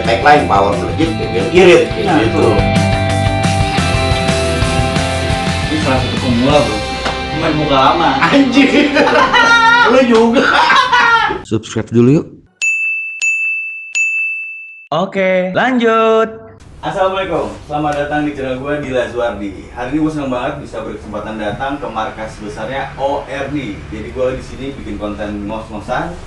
tagline power melejit, BBM irit gitu. Ini salah satu pemula bro, main muka lama. Anjir, lu juga. Subscribe dulu yuk. Oke, lanjut. Assalamualaikum, selamat datang di channel gue Dila Zuardi. Hari ini gue senang banget bisa berkesempatan datang ke markas besarnya ORD. Jadi gue di sini bikin konten ngos-ngosan,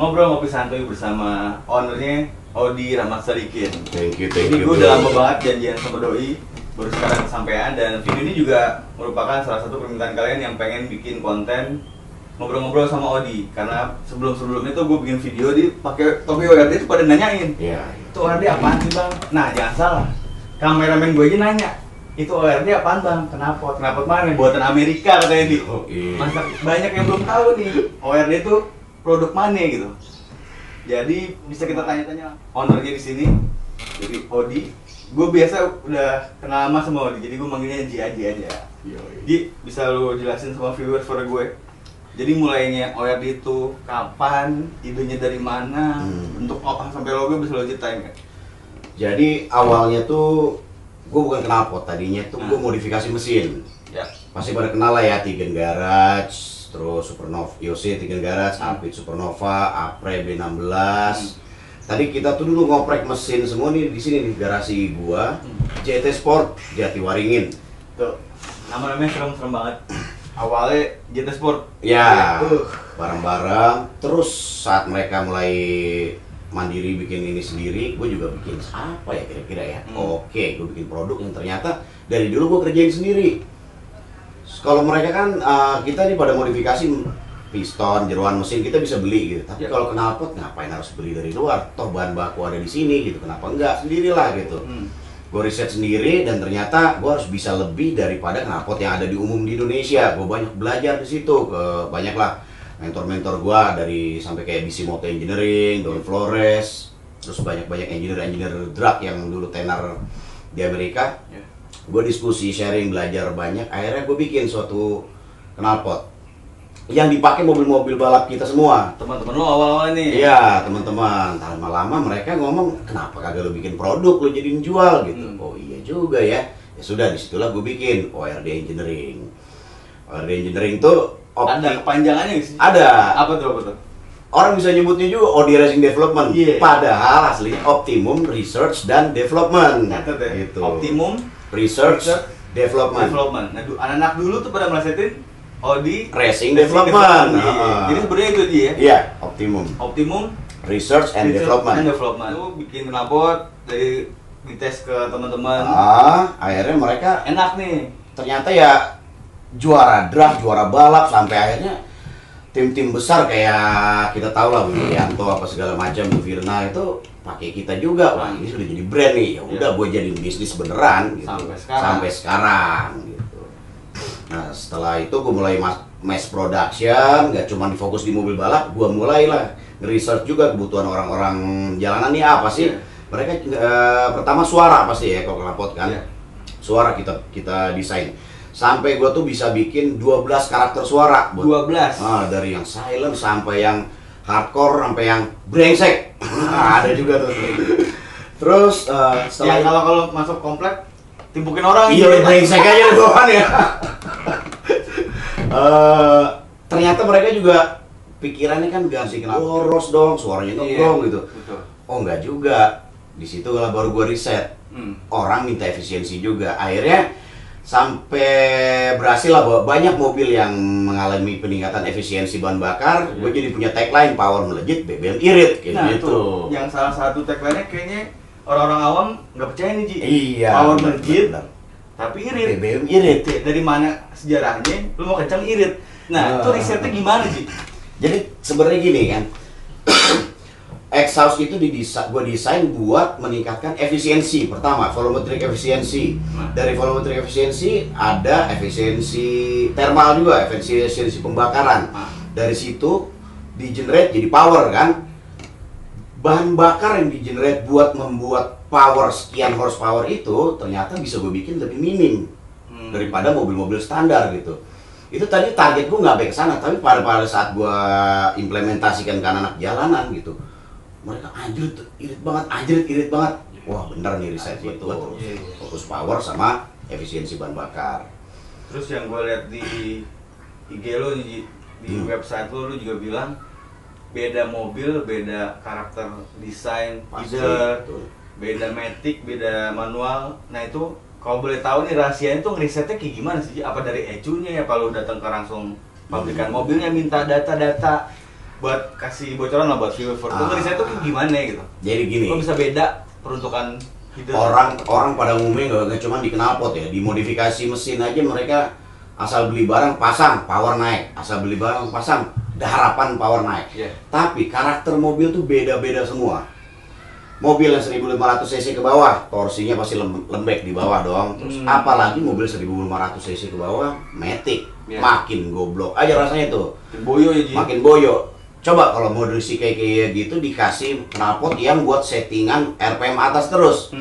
ngobrol ngopi santuy bersama ownernya Odi Rahmat Sadikin. Thank you. Jadi gue udah lama banget janjian sama Doi, baru sekarang kesampaian. Dan video ini juga merupakan salah satu permintaan kalian yang pengen bikin konten ngobrol-ngobrol sama Odi. Karena sebelum-sebelumnya tuh gue bikin video di pakai topi ORD itu pada nanyain, Iya. itu ORD apaan sih bang? Nah jangan salah, kameramen gue aja nanya, itu ORD apaan bang? Kenapa mana? Buatan Amerika katanya di. Masa banyak yang belum tahu nih ORD itu produk mana gitu. Jadi bisa kita tanya-tanya ownernya di sini, jadi Odi. Gue biasa udah kenal lama sama Odi, jadi gue manggilnya Ji aja. Ji, bisa lu jelasin sama viewers pada gue? Jadi mulainya ORD itu kapan, idenya dari mana, untuk apa sampai logo bisa lo ceritain kan? Jadi awalnya tuh gue bukan knalpot, tadinya tuh gue modifikasi mesin. Ya. Pasti pada kenal lah ya, Tigen Garage, terus Supernova, IOC Tigen Garage, Apit Supernova, Apre B16. Tadi kita tuh dulu ngoprek mesin semua nih di sini di garasi gua, JT Sport Jatiwaringin. Tuh, namanya serem-serem banget. Awalnya JT Sport. Ya, barang-barang. Terus saat mereka mulai mandiri bikin ini sendiri, gue juga bikin apa ya kira-kira ya. Oke, gue bikin produk yang ternyata dari dulu gue kerjain sendiri. Kalau mereka kan kita nih pada modifikasi piston, jeroan mesin kita bisa beli gitu. Tapi kalau knalpot ngapain harus beli dari luar? Toh bahan baku ada di sini gitu. Kenapa enggak sendirilah gitu. Gue riset sendiri dan ternyata gue harus bisa lebih daripada knalpot yang ada di umum di Indonesia. Gue banyak belajar di situ, banyak lah mentor-mentor gue dari sampai kayak BC Moto Engineering, Don Flores, terus banyak-banyak engineer drag yang dulu tenar di Amerika. Gue diskusi, sharing, belajar banyak. Akhirnya gue bikin suatu knalpot yang dipakai mobil-mobil balap kita semua. Teman-teman lo awal-awal nih. Iya, teman-teman. Lama-lama mereka ngomong, kenapa kagak lo bikin produk, lo jadiin jual gitu. Oh iya juga ya. Ya sudah, disitulah gue bikin ORD Engineering. ORD Engineering tuh Ada kepanjangannya nggak sih? Ada. Apa tuh? Orang bisa nyebutnya juga OD Racing Development. Iya. Padahal aslinya Optimum Research dan Development. Catat ya. Gitu. Optimum Research Development. Nah, anak-anak dulu tuh pada melesetin Odi Racing Development. Jadi sebenarnya itu dia. Iya, Optimum Research and Development. Lu bikin knalpot dari dites ke teman-teman. Akhirnya mereka Enak nih. ternyata ya juara drag, juara balap, sampai akhirnya tim-tim besar kayak kita tahu lah Widianto apa segala macam, Bu Firna itu pakai kita juga. Wah, ini sudah jadi brand nih. Ya udah, gue jadiin bisnis beneran gitu. Sampai sekarang gitu. Nah, setelah itu gue mulai mass production, nggak cuma difokus di mobil balap, gue mulailah nge-research juga kebutuhan orang-orang jalanan nih apa sih. Mereka pertama suara pasti ya kalau knalpot kan. Suara kita desain. Sampai gue tuh bisa bikin 12 karakter suara. 12? Dari yang silent sampai yang hardcore, sampai yang brengsek. Ada juga tuh. Terus setelah ya, kalau masuk komplek timpukin orang. Iya, brengsek aja di bawah ya. Ternyata mereka juga pikirannya kan ganti boros dong, suaranya ngeblong gitu. Betul. Oh enggak juga. Di situ lah baru gue riset. Orang minta efisiensi juga. Akhirnya sampai berhasil lah bahwa banyak mobil yang mengalami peningkatan efisiensi bahan bakar. Gue jadi punya tagline power melejit, BBM irit kayak Nah, gitu. itu yang salah satu tagline-nya kayaknya orang-orang awam nggak percaya nih Ji. Iya. Power melejit, bener. tapi irit. BBM irit. Dari mana sejarahnya? Lu mau kencang irit. Nah, itu risetnya gimana Ji? Jadi sebenarnya gini kan. Exhaust itu gue desain buat meningkatkan efisiensi. Pertama, volumetric efisiensi. Dari volumetric efisiensi ada efisiensi thermal juga, efisiensi pembakaran. Dari situ di-generate jadi power kan. Bahan bakar yang di-generate buat membuat power sekian horsepower itu ternyata bisa gue bikin lebih minim daripada mobil-mobil standar gitu. Itu tadi target gue nggak sampai ke sana, tapi pada saat gue implementasikan ke anak jalanan gitu, mereka irit banget. Wah bener nih riset itu terus fokus power sama efisiensi bahan bakar. Terus yang gue lihat di IG lo di website lo juga bilang beda mobil, beda karakter desain, feeder, beda matic, beda manual. Nah itu kalau boleh tahu nih rahasianya tuh ngerisetnya kayak gimana sih? Apa dari ECU-nya ya? Kalau datang ke langsung pabrikan mobilnya minta data-data buat kasih bocoran lah buat viewer. Itu ngerisetnya tuh kayak gimana gitu? Jadi gini. Kok bisa beda peruntukan feeder? Orang pada umumnya nggak cuma di knalpot ya, di modifikasi mesin aja mereka asal beli barang pasang power naik, asal beli barang pasang harapan power naik. Tapi karakter mobil tuh beda-beda semua. Mobil yang 1500 cc ke bawah, torsinya pasti lembek di bawah dong. Terus apalagi mobil 1500 cc ke bawah, matic, makin goblok aja rasanya tuh. Boyo ya, makin boyo. Coba kalau model si kayak gitu dikasih knalpot yang buat settingan RPM atas terus.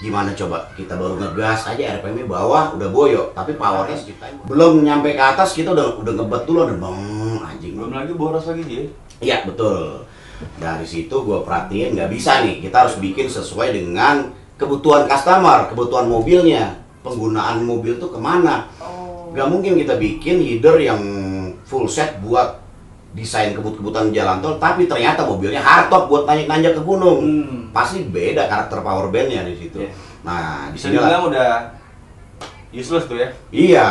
Gimana coba? Kita baru ngegas aja RPM-nya bawah udah boyo, tapi powernya belum nyampe ke atas kita udah ngebet dulu dan bang anjing. Belum lagi boros lagi dia. Iya betul. Dari situ gue perhatiin nggak bisa nih, kita harus bikin sesuai dengan kebutuhan customer, kebutuhan mobilnya, penggunaan mobil tuh kemana. Gak mungkin kita bikin header yang full set buat desain kebutuhan jalan tol, tapi ternyata mobilnya hardtop buat nanjak ke gunung. Pasti beda karakter power bandnya di situ. Nah di sini lah udah useless tuh ya. Iya,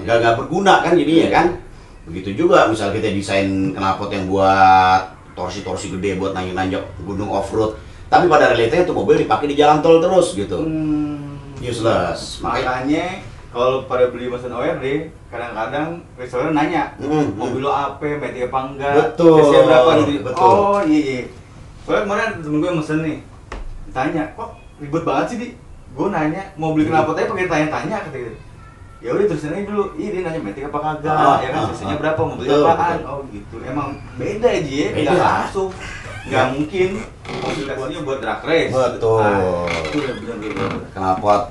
gak berguna kan jadinya kan. Begitu juga misal kita desain knalpot yang buat torsi gede buat nanjak gunung off-road, tapi pada realitanya tuh mobil dipakai di jalan tol terus gitu. Useless. Makanya kalau pada beli mesin ORD, kadang-kadang reseller nanya, mobil lo apa, matic apa enggak, betul, cc berapa gitu. Betul. Oh iya. Soalnya kemarin temen gue mesen nih, tanya, kok ribet banget sih di? Gue nanya, mau beli knalpot aja pakai tanya-tanya katanya. Ya udah terusin aja dulu, dia nanya matic apa kagak, ya kan cc-nya berapa, mau beli apaan, oh gitu. Emang beda aja ya, nggak langsung, nggak mungkin modifikasinya buat drag race. Betul. Itu benar-benar. Knalpot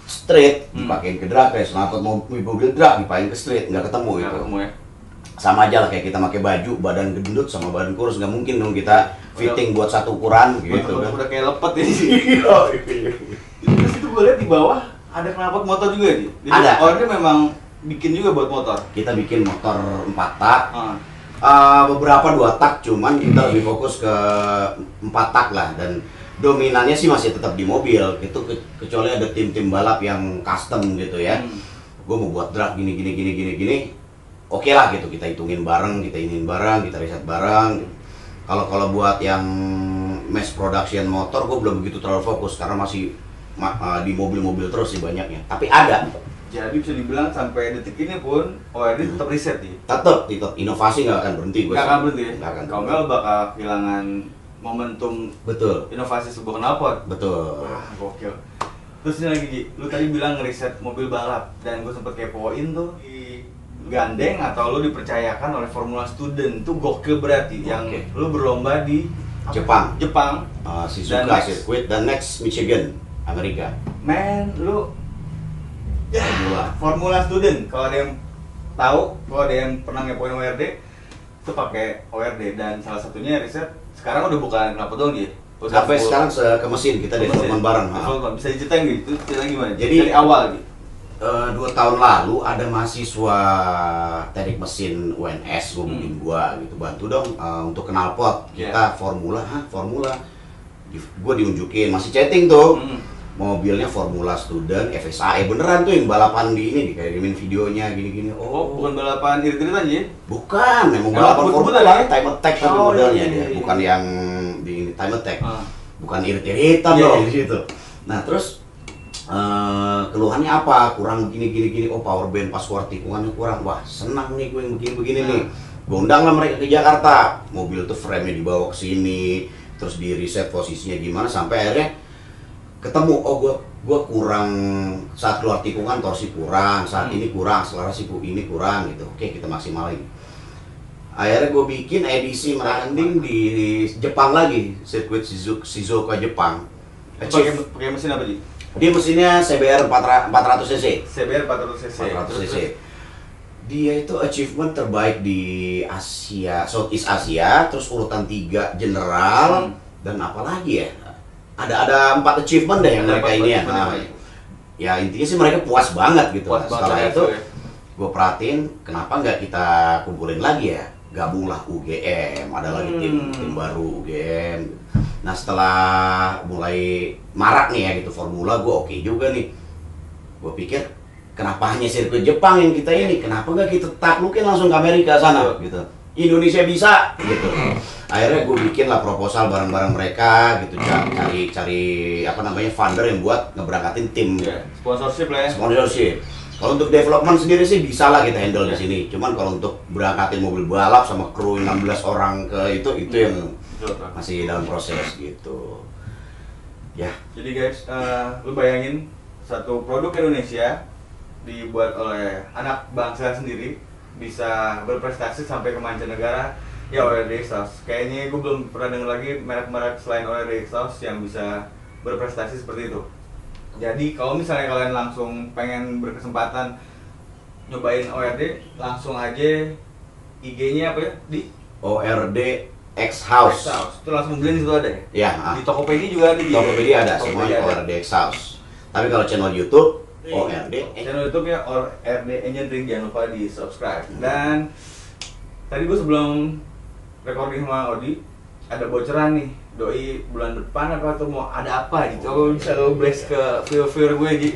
street dipakein ke drag race, knalpot mobil drag dipakein ke street, nggak ketemu itu. Ya. Sama aja lah kayak kita pakai baju badan gendut sama badan kurus, nggak mungkin dong kita fitting buat satu ukuran gitu. Udah kayak lepet ya sih. Terus itu gue lihat di bawah ada knalpot motor juga ya? Jadi ada. Orangnya memang bikin juga buat motor. Kita bikin motor 4 tak, beberapa 2 tak, cuman kita lebih fokus ke 4 tak lah, dan dominannya sih masih tetap di mobil. Itu kecuali ada tim-tim balap yang custom gitu ya. Gue mau buat drag gini. Oke lah gitu, kita hitungin bareng, kita riset bareng. Kalau buat yang mass production motor, gue belum begitu terlalu fokus karena masih di mobil-mobil terus sih banyaknya. Tapi ada. Jadi bisa dibilang sampai detik ini pun ORD tetap riset nih. Tetap inovasi nggak akan berhenti. Nggak akan berhenti ya. Nggak akan. Kalau nggak bakal kehilangan momentum. Betul. Inovasi sebuah knalpot. Betul. Wah, gokil. Terus ini lagi Ji, lu tadi bilang ngeriset mobil balap dan gue sempet kepoin tuh di gandeng atau lu dipercayakan oleh Formula Student, itu gokil berarti. Yang lu berlomba di Jepang, Suzuka Circuit dan Next Michigan, Amerika. Men, lu Formula Student, kalau ada yang tahu, kalau ada yang pernah ngepoin ORD, itu pakai ORD, dan salah satunya riset sekarang udah bukan knalpot doang gitu. Sampai sekarang ke mesin kita development bareng. Bisa diceritain gitu, ceritanya gimana? Jadi dari awal gitu. 2 tahun lalu ada mahasiswa teknik mesin UNS ngomongin gua gitu, bantu dong untuk knalpot kita formula. Gua diunjukin, masih chatting tuh. Mobilnya Formula Student FSAE beneran tuh yang balapan di ini, dikirimin videonya gini-gini. Oh, bukan balapan irit-iritan ya? Bukan, memang balapan Formula, time attack tapi modelnya dia, bukan yang di time attack. Bukan irit-iritan dong di situ. Nah, terus keluhannya apa? Kurang gini. Oh, power band pas keluar tikungannya kurang. Wah, senang nih gue yang begini nih. Gondang lah mereka ke Jakarta. Mobil tuh frame-nya dibawa ke sini, terus di reset posisinya gimana sampai akhirnya ketemu. Oh, gue kurang saat keluar tikungan, torsi kurang, saat ini kurang, akselerasi ini kurang gitu. Oke, kita maksimalin. Akhirnya gue bikin edisi meranding di Jepang lagi, sirkuit Shizuoka Jepang. Pakai mesin apa sih? Dia mesinnya CBR 400 cc. CBR 400 cc. 400 cc. Dia itu achievement terbaik di Asia, Southeast Asia, terus urutan 3 general, Dan apalagi ya, ada 4 achievement deh yang Ada mereka 4 ini ya. achievement Nah, apa ya? ya intinya sih mereka puas banget gitu. Puas Setelah banget itu ya. gue perhatiin kenapa nggak kita kumpulin lagi ya, gabunglah UGM, ada lagi tim baru UGM. Nah setelah mulai marak nih ya gitu formula, gue oke juga nih. Gue pikir kenapa hanya sirkuit Jepang yang kita ini, kenapa nggak kita taklukin langsung ke Amerika sana gitu. Indonesia bisa gitu. Akhirnya gue bikin lah proposal bareng-bareng mereka gitu, cari apa namanya funder yang buat ngeberangkatin tim. Sponsorship lah ya. Sponsorship. Kalau untuk development sendiri sih bisa lah kita handle di sini. Cuman kalau untuk berangkatin mobil balap sama kru 16 orang ke itu yang masih dalam proses gitu. Ya. Jadi guys, lu bayangin satu produk Indonesia dibuat oleh anak bangsa sendiri bisa berprestasi sampai ke mancanegara. Ya ORD Exhaust. Kayaknya gue belum pernah dengar lagi merek-merek selain ORD Exhaust yang bisa berprestasi seperti itu. Jadi kalau misalnya kalian langsung pengen berkesempatan nyobain ORD, langsung aja IG-nya apa ya? Di ORD X House. Itu langsung beli di situ ada ya? Ya, Di Tokopedia juga ada. Tokopedia ada semuanya ORD X House. Tapi kalau channel YouTube ORD channel YouTube-nya ORD Engineering, jangan lupa di subscribe. Dan tadi gue sebelum recording sama Odi ada bocoran nih, doi bulan depan apa tuh mau ada apa gitu. Kalau bisa lo blast ke viewer gue Ji.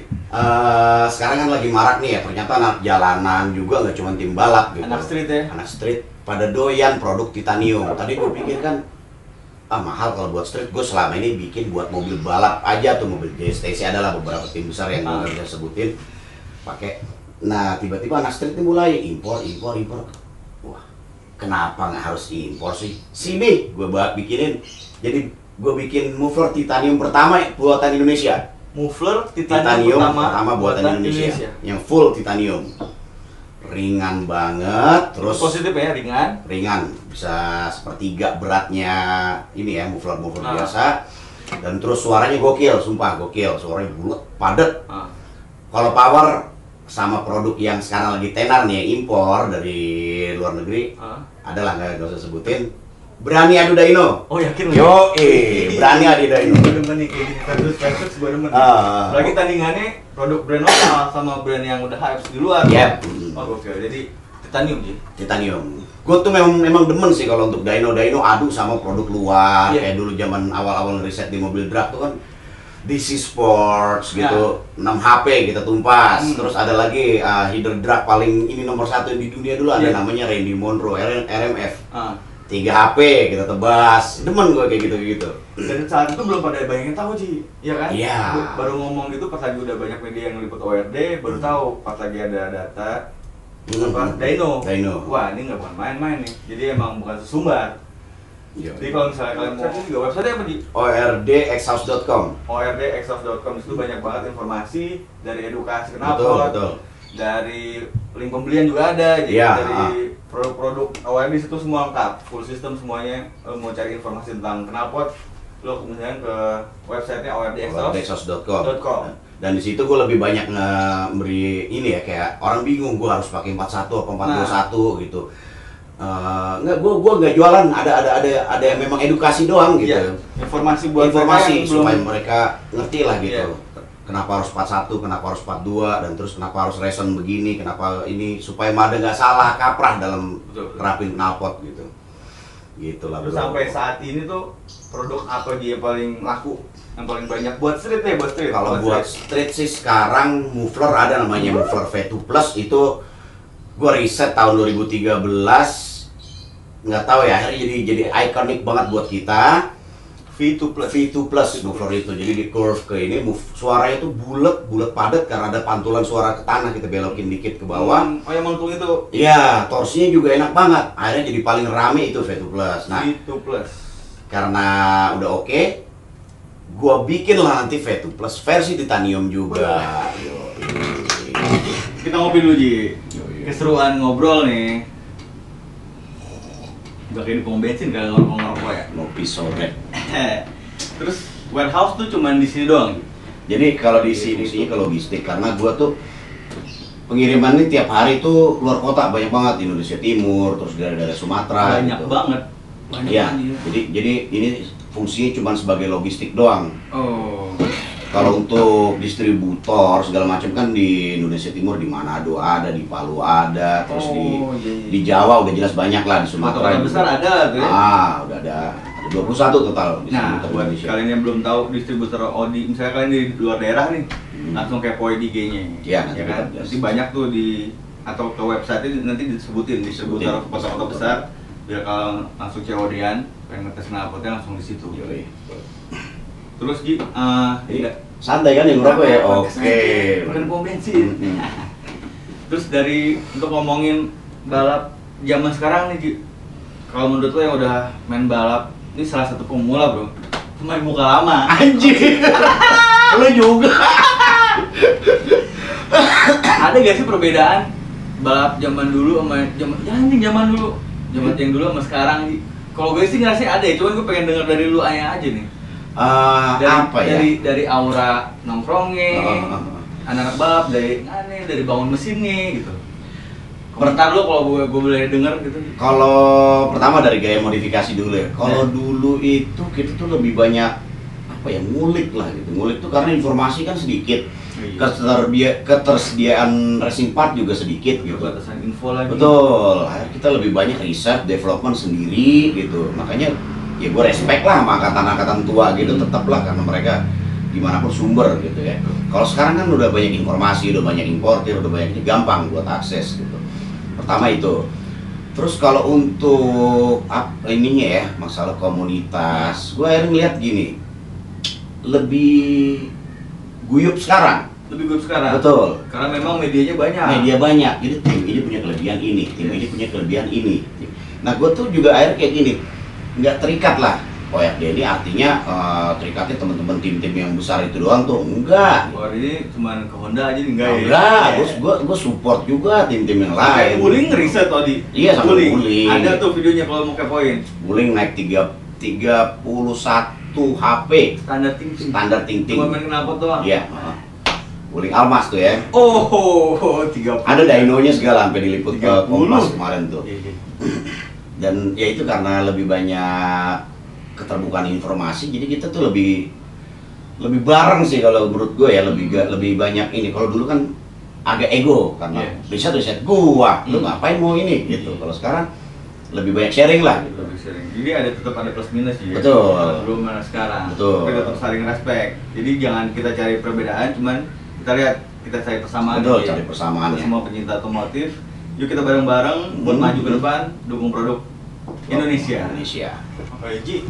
Sekarang kan lagi marak nih ya, ternyata anak jalanan juga nggak cuma tim balap gitu. Anak street ya. Anak street pada doyan produk titanium. Tadi gue pikir kan mahal kalau buat street. Gue selama ini bikin buat mobil balap aja tuh, mobil JSTC adalah beberapa tim besar yang gue nggak bisa sebutin pakai. Nah tiba-tiba anak street ini mulai impor. Wah, kenapa nggak harus impor sih? Sini gue bikinin. Jadi gue bikin muffler titanium pertama buatan Indonesia. Muffler titanium pertama buatan Indonesia. Yang full titanium. Ringan banget, terus positif ya, ringan, bisa sepertiga beratnya ini ya muffler biasa. Dan terus suaranya gokil, sumpah gokil, suaranya bulat, padat. Kalau power sama produk yang sekarang lagi tenar nih impor dari luar negeri, adalah nggak usah sebutin. Berani adu Dyno. Oh yakin? Yo, berani adu Dyno. Gue demen nih kayak gini, versus gue demen. Lagi tandingannya produk brand lokal sama brand yang udah hype di luar. Yep. Oh gokil, jadi titanium sih. Titanium. Gue tuh memang demen sih kalau untuk Dyno adu sama produk luar. Kayak dulu zaman awal-awal riset di mobil drag tuh kan DC Sports gitu, 6 HP kita tumpas. Terus ada lagi header drag paling ini nomor 1 di dunia dulu ada namanya Randy Monroe, RMF. 3 HP kita tebas, demen gue kayak gitu-gitu. Dan saat itu belum pada banyak yang tahu Ci, ya kan? Iya. Baru ngomong gitu pas lagi udah banyak media yang liput ORD, baru tahu pas lagi ada data apa Dyno. Wah ini nggak bukan main-main nih, jadi emang bukan sesumbar. Jadi kalau misalnya kalian mau searching juga website apa Ci? ORDXhouse.com. ORDXhouse.com itu banyak banget informasi dari edukasi knalpot. Betul. Dari link pembelian juga ada, jadi dari produk-produk ORD itu semua lengkap, full system semuanya. Mau cari informasi tentang knalpot, lo kemudian ke websitenya ORDXhouse.com. Dan di situ gue lebih banyak ngeberi ini ya, kayak orang bingung gue harus pakai 41 atau 421 gitu. Enggak, gue nggak jualan, ada yang memang edukasi doang gitu. Informasi buat supaya mereka ngerti lah gitu. Kenapa harus 41, kenapa harus 42, dan terus kenapa harus reson begini, kenapa ini, supaya Mada nggak salah kaprah dalam nerapin knalpot gitu. Gitulah. Terus sampai saat ini tuh produk apa yang paling laku, yang paling banyak buat street ya, buat street? Kalau buat street sih sekarang muffler ada namanya muffler V2 Plus, itu gua riset tahun 2013, nggak tahu ya, akhirnya jadi ikonik banget buat kita. V2 Plus muffler itu, jadi di curve ke ini, suaranya itu bulat padat karena ada pantulan suara ke tanah, kita belokin dikit ke bawah. Oh yang melengkung itu? Iya, torsinya juga enak banget. Akhirnya jadi paling rame itu V2 Plus. Nah, V2 Plus. Karena udah oke, gua bikin lah nanti V2 Plus versi titanium juga. Kita ngopi dulu Ji. Keseruan ngobrol nih. Gak kayak di pom bensin kalau ngerokok ya. Ngopi sore. Terus warehouse tuh cuman di sini doang. Jadi kalau di sini ke logistik, karena gua tuh pengiriman ini tiap hari tuh luar kota banyak banget, Indonesia Timur, terus dari Sumatera. Banyak gitu. banget. Iya. Jadi ini fungsinya cuma sebagai logistik doang. Oh. Kalau untuk distributor segala macam kan di Indonesia Timur, di Manado ada, di Palu ada, terus di Jawa udah jelas banyak lah, di Sumatera Kota besar ada tuh ya? udah ada 21 total Nah, distributor buat Indonesia. kalian yang belum tahu distributor Audi, misalnya kalian di luar daerah nih, langsung kepoin di IG-nya. Iya, nanti ya kan? kita Nanti banyak tuh di atau ke website itu nanti disebutin distributor kota-kota besar, biar kalau langsung COD-an, pengen ngetes knalpotnya langsung di situ. Yoi. Terus Ji, Jadi santai kan yang ngerokok ya? Oke. Bukan pom bensin. Terus dari untuk ngomongin balap zaman sekarang nih Ji, kalau menurut lo yang udah main balap, ini salah satu pemula bro, main muka lama. Anjir. Lo juga. Ada gak sih perbedaan balap zaman dulu sama zaman dulu, zaman yang dulu sama sekarang Ji? Kalau gue sih ngerasa ada ya, cuman gue pengen denger dari lu aja nih. Dari aura nongkrongnya, anak-anak balap, dari bangun mesinnya gitu. Komentar lu kalau gue boleh denger gitu. Kalau pertama dari gaya modifikasi dulu ya. Kalau dulu itu kita tuh lebih banyak apa ya, ngulik lah gitu. Ngulik tuh karena informasi kan sedikit. Ketersediaan racing part juga sedikit gitu. Batasan info lagi. Betul. Akhirnya kita lebih banyak riset, development sendiri gitu. Makanya ya gue respect lah sama angkatan-angkatan tua gitu, tetaplah karena mereka gimana pun sumber gitu ya. Kalau sekarang kan udah banyak informasi, udah banyak importir, udah banyak, gampang buat akses gitu. Pertama itu. Terus kalau untuk ininya ya, masalah komunitas, gue akhirnya ngeliat gini, lebih guyup sekarang. Lebih guyup sekarang? Betul. Karena memang medianya banyak. Media banyak, jadi tim ini punya kelebihan ini, tim ini punya kelebihan ini. Nah gue tuh juga akhirnya kayak gini, nggak terikat lah. Oh ya, ini artinya terikatnya teman-teman tim-tim yang besar itu doang tuh, enggak. Oh ini cuma ke Honda aja nih, enggak ya? Enggak, gue support juga tim-tim yang lain. Kayak Wuling ngeriset tadi. Iya, sama Wuling. Ada tuh videonya kalau mau kepoin. Wuling naik 31 HP. Standar ting-ting. Cuma main knalpot doang? Iya. Wuling Almas tuh ya. Oh, 30. Ada dynonya segala sampai diliput ke 30. Kompas kemarin tuh. Iya. Dan ya itu karena lebih banyak keterbukaan informasi, jadi kita tuh lebih bareng sih kalau menurut gue ya, lebih banyak ini. Kalau dulu kan agak ego karena riset gua, lu ngapain mau ini gitu. Kalau sekarang lebih banyak sharing lah gitu. Lebih sharing. Jadi tetap ada plus minus ya. Betul. Belum mana sekarang. Betul. Tapi tetap saling respect. Jadi jangan kita cari perbedaan, cuman kita lihat, kita cari persamaan. Betul, gitu cari persamaan ya. Semua pencinta otomotif, yuk kita bareng-bareng buat maju ke depan, dukung produk Indonesia. Oke Ji,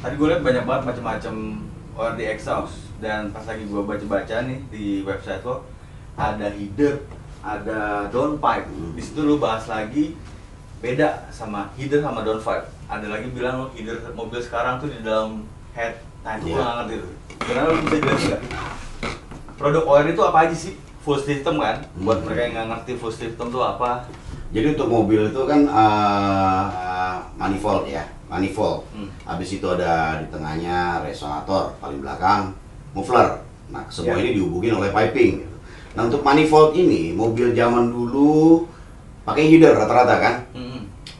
tadi gue lihat banyak banget macam-macam ORD exhaust, dan pas lagi gue baca-baca nih di website lo, ada header, ada downpipe. Di situ lo bahas lagi beda sama header sama downpipe. Ada lagi bilang lo header mobil sekarang tuh di dalam head. Nah itu gue nggak ngerti tuh. Karena lo bisa jelasin nggak? Produk ORD itu apa aja sih? Full system kan? Buat mereka yang nggak ngerti full system tuh apa? Jadi untuk mobil itu kan manifold ya, manifold. Habis itu ada di tengahnya resonator, paling belakang muffler. Nah, semua ini dihubungin oleh piping. Nah, untuk manifold ini mobil zaman dulu pakai header rata-rata kan.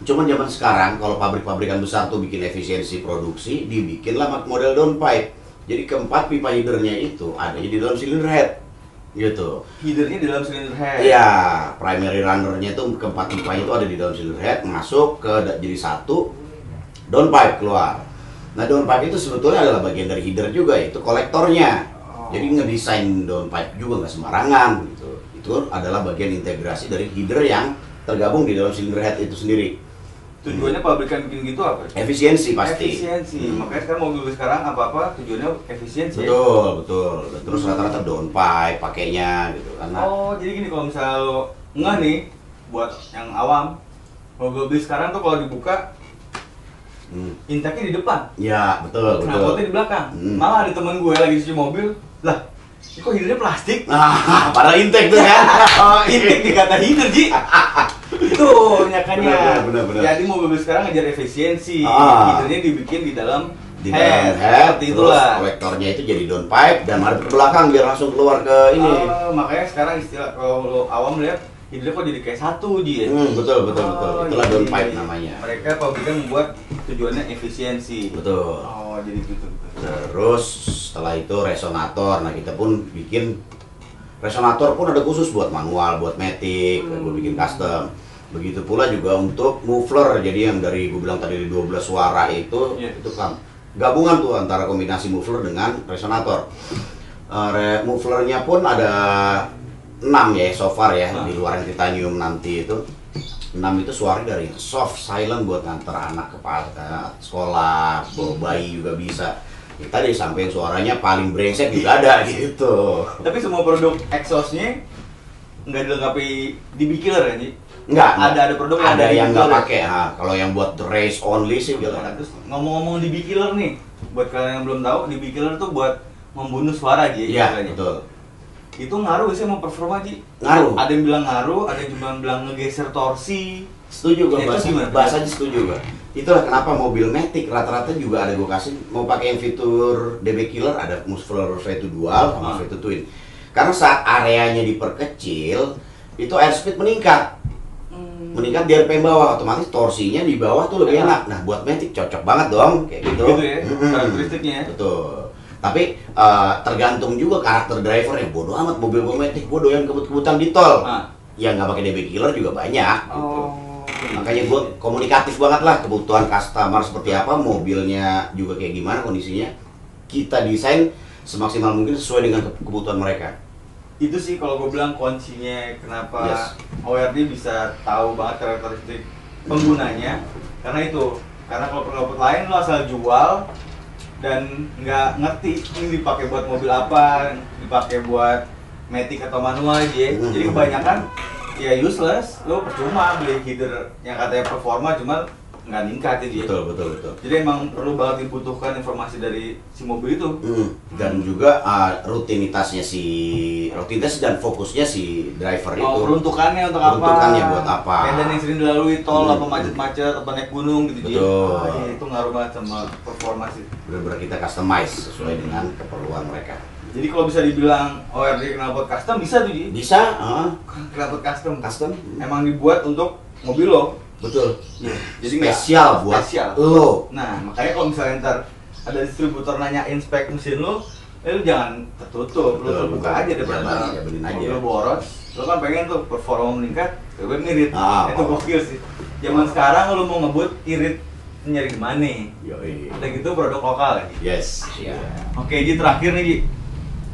Cuman zaman sekarang kalau pabrik-pabrikan besar tuh bikin efisiensi produksi, dibikinlah model downpipe. Jadi keempat pipa headernya itu ada di dalam silinder head. Gitu. Headernya di dalam silinder head. Iya, primary runnernya itu keempat pipanya itu ada di dalam silinder head, masuk ke jadi satu, downpipe keluar. Nah, downpipe itu sebetulnya adalah bagian dari header juga, itu kolektornya. Jadi ngedesain downpipe juga nggak sembarangan gitu. Itu adalah bagian integrasi dari header yang tergabung di dalam silinder head itu sendiri. Tujuannya pabrikan bikin gitu apa? Efisiensi pasti. Efisiensi. Makanya sekarang mobil sekarang apa-apa tujuannya efisiensi. Betul, betul. Terus rata-rata downpipe pakainya gitu karena. Oh, jadi gini, kalau misalnya lo nggak nih buat yang awam, mobil sekarang tuh kalau dibuka intake-nya di depan. Ya, betul, betul. Knalpotnya di belakang. Malah ada temen gue lagi cuci mobil, lah, ini kok headernya plastik? Padahal intake tuh kan. Intake dikata header, Ji. Itu nyakannya. Benar. Jadi mobil sekarang ngejar efisiensi. Headernya dibikin di dalam head. Seperti itulah. Kolektornya itu jadi downpipe dan madep ke belakang biar langsung keluar ke ini. Makanya sekarang istilah kalau lo awam lihat headernya kok jadi kayak satu, Ji. Betul. Itulah downpipe namanya. Mereka pabrikan membuat tujuannya efisiensi. Betul. Oh, jadi gitu. Terus setelah itu resonator. Nah, kita pun bikin resonator pun ada khusus buat manual, buat matic, gue bikin custom. Begitu pula juga untuk muffler. Jadi yang dari gue bilang tadi 12 suara itu kan gabungan tuh antara kombinasi muffler dengan resonator. Mufflernya pun ada 6 ya so far ya, di luar yang titanium nanti itu 6 itu suaranya dari soft silent buat nganter anak ke sekolah, bawa bayi juga bisa. Kita disampaikan suaranya paling brengsek juga ada gitu. Tapi semua produk exhaustnya nggak dilengkapi DB killer kan, Ji? Enggak, ada produk yang ada yang nggak killer. pakai. Kalau yang buat race only sih gitu. Terus ngomong-ngomong DB killer nih, buat kalian yang belum tahu, DB killer tuh buat membunuh suara, Ji. Iya, betul. Itu ngaruh sih sama performa, Ji? Ngaruh. Ada yang bilang ngaruh, ada yang cuma bilang ngegeser torsi. Setuju gue, Ya, itu gimana? bahasanya setuju gue. Itulah kenapa mobil Matic rata-rata juga ada gue kasih mau pakai yang fitur DB killer, ada muffler V2 dual sama V2 twin. Karena saat areanya diperkecil, itu airspeed meningkat. Meningkat di RPM bawah, otomatis torsinya di bawah tuh lebih enak. Nah, buat Matic cocok banget dong kayak gitu. Gitu ya, karakteristiknya ya. Betul. Tapi tergantung juga karakter drivernya. Bodoh amat mobil gue Matic, gue doyan kebut-kebutan di tol. Yang nggak pakai DB killer juga banyak. Gitu. Makanya gue komunikatif banget lah, kebutuhan customer seperti apa, mobilnya juga kayak gimana kondisinya, kita desain semaksimal mungkin sesuai dengan kebutuhan mereka. Itu sih kalau gue bilang kuncinya kenapa ORD bisa tahu banget karakteristik penggunanya, karena itu. Karena kalau produk lain lo asal jual dan nggak ngerti ini dipakai buat mobil apa, dipakai buat matic atau manual aja. Jadi kebanyakan ya useless, lo percuma beli header yang katanya performa cuma nggak ningkat ya. Betul. Jadi emang perlu banget dibutuhkan informasi dari si mobil itu. Dan juga rutinitas dan fokusnya si driver itu. Peruntukannya untuk apa? Peruntukannya buat apa? Medan yang sering dilalui tol, apa macet-macet, apa naik gunung gitu. Betul. Itu ngaruh banget sama performa sih. Benar-benar kita customize sesuai dengan keperluan mereka. Jadi kalau bisa dibilang ORD knalpot custom bisa tuh, Ji? Bisa, Knalpot custom. custom. Emang dibuat untuk mobil lo. Betul. Jadi Spesial buat lo. Nah, makanya kalau misalnya ntar ada distributor nanyain spek mesin lo jangan tertutup, lo terbuka aja daripada mobil boros. Lo kan pengen tuh performa meningkat, gue ngirit. Itu gokil sih. Zaman sekarang lo mau ngebut irit nyari di mana? Udah gitu produk lokal lagi. Yes. Oke, Ji, terakhir nih, Ji.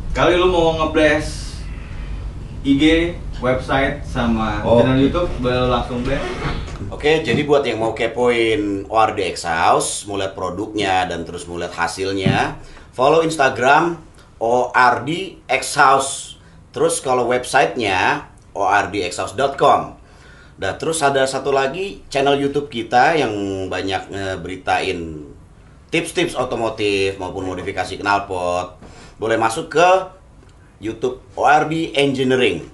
Kali lu mau nge-blast IG, website, sama channel YouTube, boleh langsung blast. Oke, jadi buat yang mau kepoin ORD Exhaust, mau lihat produknya dan terus mau lihat hasilnya, follow Instagram ORD Exhaust. Terus kalau websitenya ordexhaust.com. Dan terus ada satu lagi channel YouTube kita yang banyak beritain tips-tips otomotif maupun modifikasi knalpot. Boleh masuk ke YouTube ORD Engineering.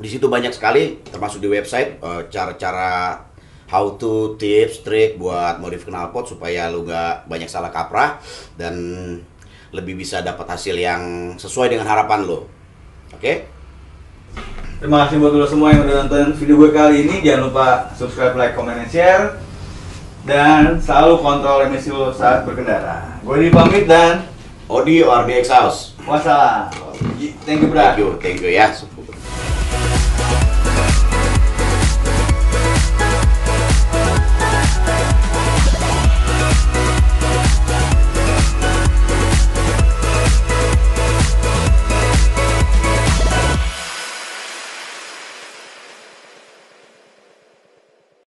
Di situ banyak sekali, termasuk di website cara-cara how to, tips, trik buat modif knalpot supaya lu gak banyak salah kaprah dan lebih bisa dapat hasil yang sesuai dengan harapan lo. Oke? Terima kasih buat lo semua yang udah nonton video gue kali ini. Jangan lupa subscribe, like, comment, and share. Dan selalu kontrol emisi lo saat berkendara. Gue dipamit dan ORD Exhaust. wassalam. Thank you, bro. Thank you ya.